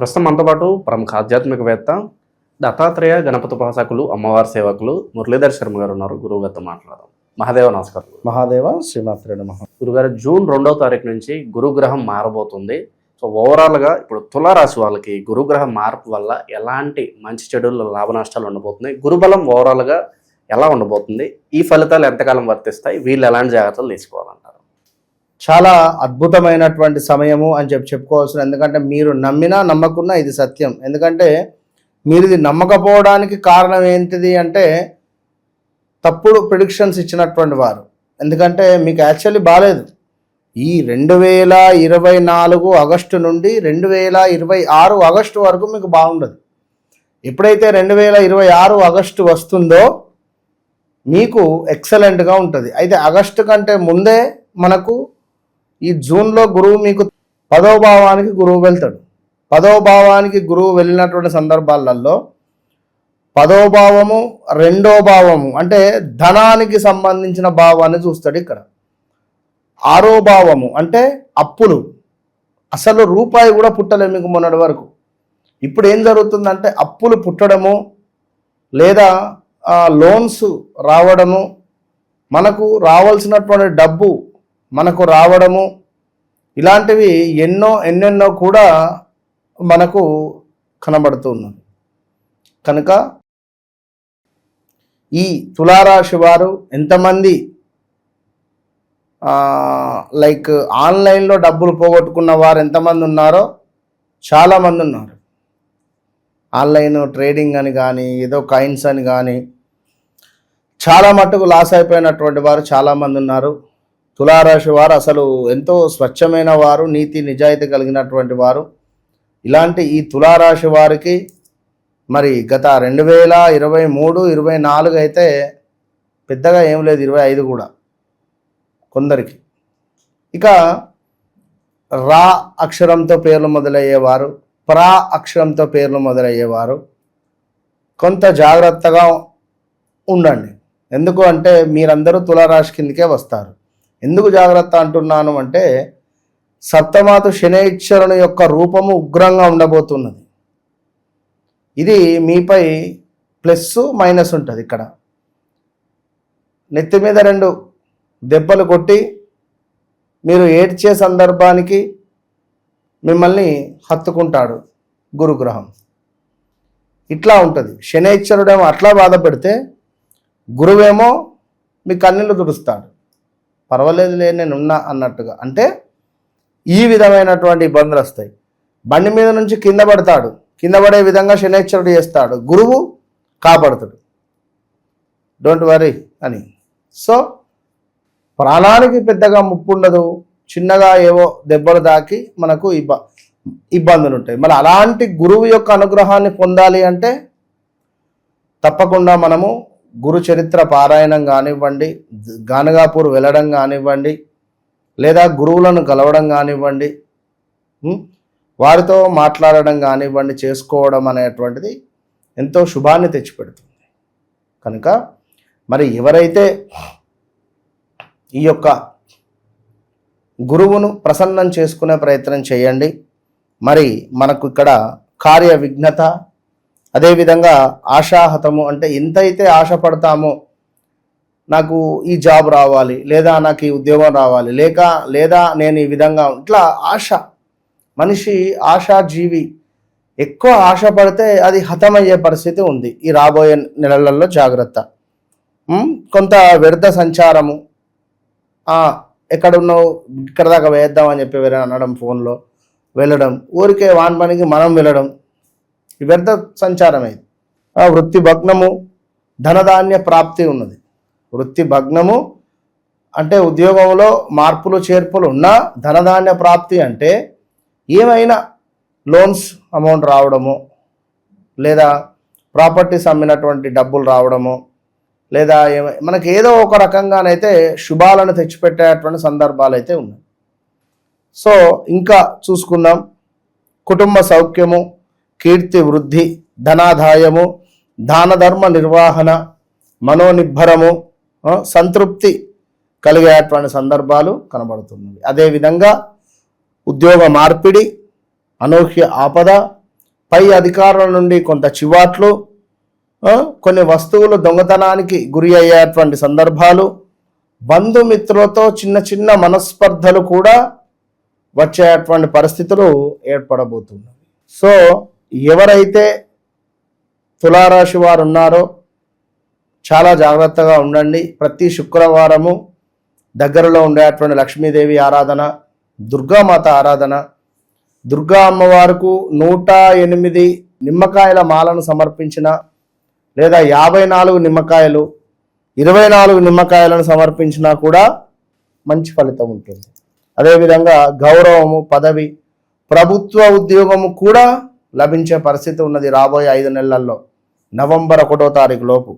ప్రస్తుతం మనతో పాటు ప్రముఖ ఆధ్యాత్మికవేత్త దత్తాత్రేయ గణపతి ఉపాసకులు అమ్మవారి సేవకులు మురళీధర్ శర్మ గారు ఉన్నారు. గురువు గారితో మాట్లాడదాం. మహాదేవ నమస్కారం. మహాదేవ శ్రీమాత్రే నమః. గురుగారు, జూన్ 2వ తారీఖు నుంచి గురుగ్రహం మారబోతుంది. సో ఓవరాల్గా ఇప్పుడు తులారాశి వాళ్ళకి గురుగ్రహం మార్పు వల్ల ఎలాంటి మంచి చెడులు లాభ నష్టాలు ఉండబోతున్నాయి, గురుబలం ఓవరాల్గా ఎలా ఉండబోతుంది, ఈ ఫలితాలు ఎంతకాలం వర్తిస్తాయి, వీళ్ళు ఎలాంటి జాగ్రత్తలు తీసుకోవాలంటారు? చాలా అద్భుతమైనటువంటి సమయము అని చెప్పుకోవాల్సిన, ఎందుకంటే మీరు నమ్మినా నమ్మకున్నా ఇది సత్యం. ఎందుకంటే మీరు ఇది నమ్మకపోవడానికి కారణం ఏంటిది అంటే తప్పుడు ప్రిడిక్షన్స్ ఇచ్చినటువంటి వారు. ఎందుకంటే మీకు యాక్చువల్లీ బాగాలేదు. ఈ 2024 ఆగస్టు నుండి 2026 ఆగస్టు వరకు మీకు బాగుండదు. ఎప్పుడైతే 2026 ఆగస్టు వస్తుందో మీకు ఎక్సలెంట్గా ఉంటుంది. అయితే ఆగస్టు కంటే ముందే మనకు ఈ జూన్లో గురువు మీకు 10వ భావానికి గురువు వెళ్తాడు. 10వ భావానికి గురువు వెళ్ళినటువంటి సందర్భాలలో 10వ భావము 2వ భావము అంటే ధనానికి సంబంధించిన భావాన్ని చూస్తాడు. ఇక్కడ 6వ భావము అంటే అప్పులు, అసలు రూపాయి కూడా పుట్టలేదు మీకు మొన్నటి వరకు. ఇప్పుడు ఏం జరుగుతుందంటే అప్పులు పుట్టడము లేదా లోన్స్ రావడము, మనకు రావాల్సినటువంటి డబ్బు మనకు రావడము, ఇలాంటివి ఎన్నెన్నో కూడా మనకు కనబడుతున్నది. కనుక ఈ తులారాశి వారు ఎంతమంది ఆన్లైన్లో డబ్బులు పోగొట్టుకున్న వారు ఎంతమంది ఉన్నారో చాలామంది ఉన్నారు. ఆన్లైన్ ట్రేడింగ్ అని కానీ ఏదో కాయిన్స్ అని కానీ చాలా మట్టుకు లాస్ అయిపోయినటువంటి వారు చాలామంది ఉన్నారు. తులారాశి వారు అసలు ఎంతో స్వచ్ఛమైన వారు, నీతి నిజాయితీ కలిగినటువంటి వారు. ఇలాంటి ఈ తులారాశి వారికి మరి గత 2023, 24 అయితే పెద్దగా ఏం లేదు, 25 కూడా కొందరికి. ఇక రా అక్షరంతో పేర్లు మొదలయ్యేవారు, ప్రా అక్షరంతో పేర్లు మొదలయ్యేవారు కొంత జాగ్రత్తగా ఉండండి. ఎందుకు అంటే మీరందరూ తులారాశి కిందకే వస్తారు. ఎందుకు జాగ్రత్త అంటున్నాను అంటే సప్తమాతు శనైశ్వరుని యొక్క రూపము ఉగ్రంగా ఉండబోతున్నది. ఇది మీపై ప్లస్ మైనస్ ఉంటుంది. ఇక్కడ నెత్తి మీద 2 దెబ్బలు కొట్టి మీరు ఏడ్చే సందర్భానికి మిమ్మల్ని హత్తుకుంటాడు గురుగ్రహం. ఇట్లా ఉంటుంది. శనైశ్వరుడేమో అట్లా బాధ పెడితే గురువేమో మీ కన్నీళ్ళు తుడుస్తాడు. పర్వాలేదులే నేను ఉన్నా అన్నట్టుగా. అంటే ఈ విధమైనటువంటి ఇబ్బందులు వస్తాయి. బండి మీద నుంచి కింద పడతాడు, కింద పడే విధంగా శనైశ్వరుడు చేస్తాడు, గురువు కాపాడుతాడు. డోంట్ వరీ అని. సో ప్రాణానికి పెద్దగా ముప్పు ఉండదు, చిన్నగా ఏవో దెబ్బలు దాకి మనకు ఇబ్బందులు ఉంటాయి. మరి అలాంటి గురువు యొక్క అనుగ్రహాన్ని పొందాలి అంటే తప్పకుండా మనము గురు చరిత్ర పారాయణం కానివ్వండి, గానగాపూర్ వెళ్ళడం కానివ్వండి, లేదా గురువులను కలవడం కానివ్వండి, వారితో మాట్లాడడం కానివ్వండి చేసుకోవడం అనేటువంటిది ఎంతో శుభాన్ని తెచ్చిపెడుతుంది. కనుక మరి ఎవరైతే ఈ యొక్క గురువును ప్రసన్నం చేసుకునే ప్రయత్నం చేయండి. మరి మనకు ఇక్కడ కార్య విఘ్నత, అదేవిధంగా ఆశాహతము అంటే ఎంతైతే ఆశపడతామో నాకు ఈ జాబ్ రావాలి, లేదా నాకు ఈ ఉద్యోగం రావాలి, లేదా నేను ఈ విధంగా, ఇట్లా ఆశ, మనిషి ఆశాజీవి. ఎక్కువ ఆశపడితే అది హతమయ్యే పరిస్థితి ఉంది. ఈ రాబోయే నెలలలో జాగ్రత్త. కొంత వ్యర్థ సంచారము, ఎక్కడున్నావు ఇక్కడ దాకా వేద్దామని చెప్పి వేరే అనడం, ఫోన్లో వెళ్ళడం, ఊరికే వాన్ పనికి మనం వెళ్ళడం, ఈ వ్యర్థ సంచారం ఇది. వృత్తి భగ్నము, ధనధాన్య ప్రాప్తి ఉన్నది. వృత్తి భగ్నము అంటే ఉద్యోగంలో మార్పులు చేర్పులు ఉన్నా ధనధాన్య ప్రాప్తి అంటే ఏమైనా లోన్స్ అమౌంట్ రావడము, లేదా ప్రాపర్టీస్ అమ్మినటువంటి డబ్బులు రావడము, లేదా మనకి ఏదో ఒక రకంగానైతే శుభాలను తెచ్చిపెట్టేటువంటి సందర్భాలు అయితే ఉన్నాయి. సో ఇంకా చూసుకుందాం. కుటుంబ సౌఖ్యము, కీర్తి వృద్ధి, ధనాదాయము, దాన ధర్మ నిర్వహణ, మనోనిబ్బరము, సంతృప్తి కలిగేటువంటి సందర్భాలు కనబడుతున్నవి. అదేవిధంగా ఉద్యోగ మార్పిడి, అనూహ్య ఆపద, పై అధికారుల నుండి కొంత చివాట్లు, కొన్ని వస్తువులు దొంగతనానికి గురి అయ్యేటువంటి సందర్భాలు, బంధుమిత్రులతో చిన్న చిన్న మనస్పర్ధలు కూడా వచ్చేటువంటి పరిస్థితులు ఏర్పడబోతున్నాయి. సో ఎవరైతే తులారాశి వారు ఉన్నారో చాలా జాగ్రత్తగా ఉండండి. ప్రతి శుక్రవారము దగ్గరలో ఉండేటువంటి లక్ష్మీదేవి ఆరాధన, దుర్గామాత ఆరాధన, దుర్గా అమ్మవారికి 108 నిమ్మకాయల మాలను సమర్పించిన, లేదా 54 నిమ్మకాయలు, 24 నిమ్మకాయలను సమర్పించినా కూడా మంచి ఫలితం ఉంటుంది. అదేవిధంగా గౌరవము, పదవి, ప్రభుత్వ ఉద్యోగము కూడా లభించే పరిస్థితి ఉన్నది రాబోయే 5 నెలల్లో, నవంబర్ 1వ తారీఖు లోపు.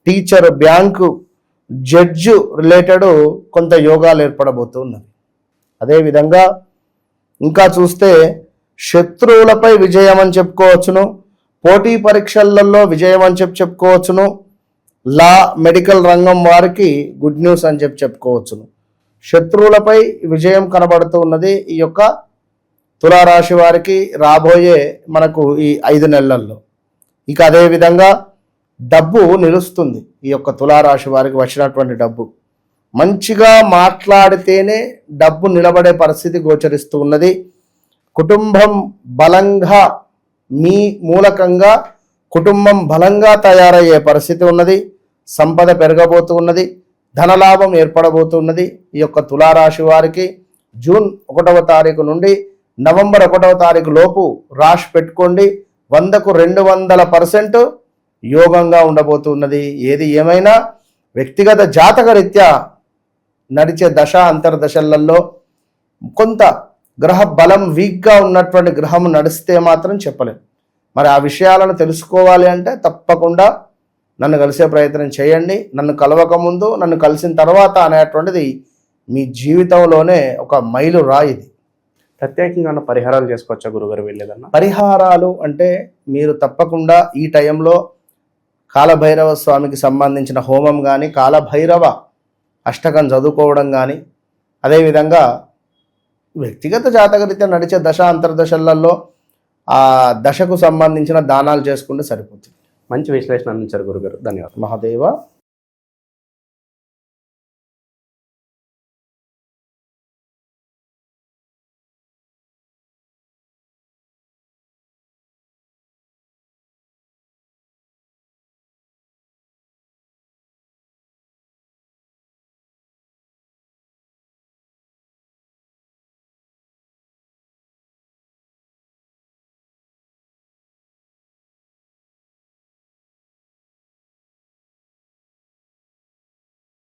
టీచర్, బ్యాంకు, జడ్జు రిలేటెడ్ కొంత యోగాలు ఏర్పడబోతున్నది. అదేవిధంగా ఇంకా చూస్తే శత్రువులపై విజయం అని చెప్పుకోవచ్చును, పోటీ పరీక్షలలో విజయం అని చెప్పుకోవచ్చును, లా, మెడికల్ రంగం వారికి గుడ్ న్యూస్ అని చెప్పుకోవచ్చును. శత్రువులపై విజయం కనబడుతూ ఉన్నది ఈ యొక్క తులారాశి వారికి రాబోయే మనకు ఈ 5 నెలల్లో. ఇక అదేవిధంగా డబ్బు నిలుస్తుంది. ఈ యొక్క తులారాశి వారికి వచ్చినటువంటి డబ్బు మంచిగా మాట్లాడితేనే డబ్బు నిలబడే పరిస్థితి గోచరిస్తూ ఉన్నది. కుటుంబం బలంగా, మీ మూలకంగా కుటుంబం బలంగా తయారయ్యే పరిస్థితి ఉన్నది. సంపద పెరగబోతూ ఉన్నది. ధనలాభం ఏర్పడబోతున్నది. ఈ యొక్క తులారాశి వారికి జూన్ 1వ తారీఖు నుండి నవంబర్ 1వ తారీఖు లోపు రాశి పెట్టుకోండి. 100కు 200% యోగంగా ఉండబోతున్నది. ఏది ఏమైనా వ్యక్తిగత జాతక రీత్యా నడిచే దశ అంతర్దశలలో కొంత గ్రహ బలం వీక్గా ఉన్నటువంటి గ్రహం నడిస్తే మాత్రం చెప్పలేం. మరి ఆ విషయాలను తెలుసుకోవాలి అంటే తప్పకుండా నన్ను కలిసే ప్రయత్నం చేయండి. నన్ను కలవక ముందు, నన్ను కలిసిన తర్వాత అనేటువంటిది మీ జీవితంలోనే ఒక మైలు రాయిది. ప్రత్యేకంగా పరిహారాలు చేసుకోవచ్చా గురుగారు వెళ్ళేదన్నా? పరిహారాలు అంటే మీరు తప్పకుండా ఈ టైంలో కాలభైరవ స్వామికి సంబంధించిన హోమం కానీ, కాలభైరవ అష్టకం చదువుకోవడం కానీ, అదేవిధంగా వ్యక్తిగత జాతకరీత్యా నడిచే దశ అంతర్దశలలో ఆ దశకు సంబంధించిన దానాలు చేసుకుంటే సరిపోతుంది. మంచి విశ్లేషణ అందించారు గురుగారు, ధన్యవాదాలు. మహాదేవ.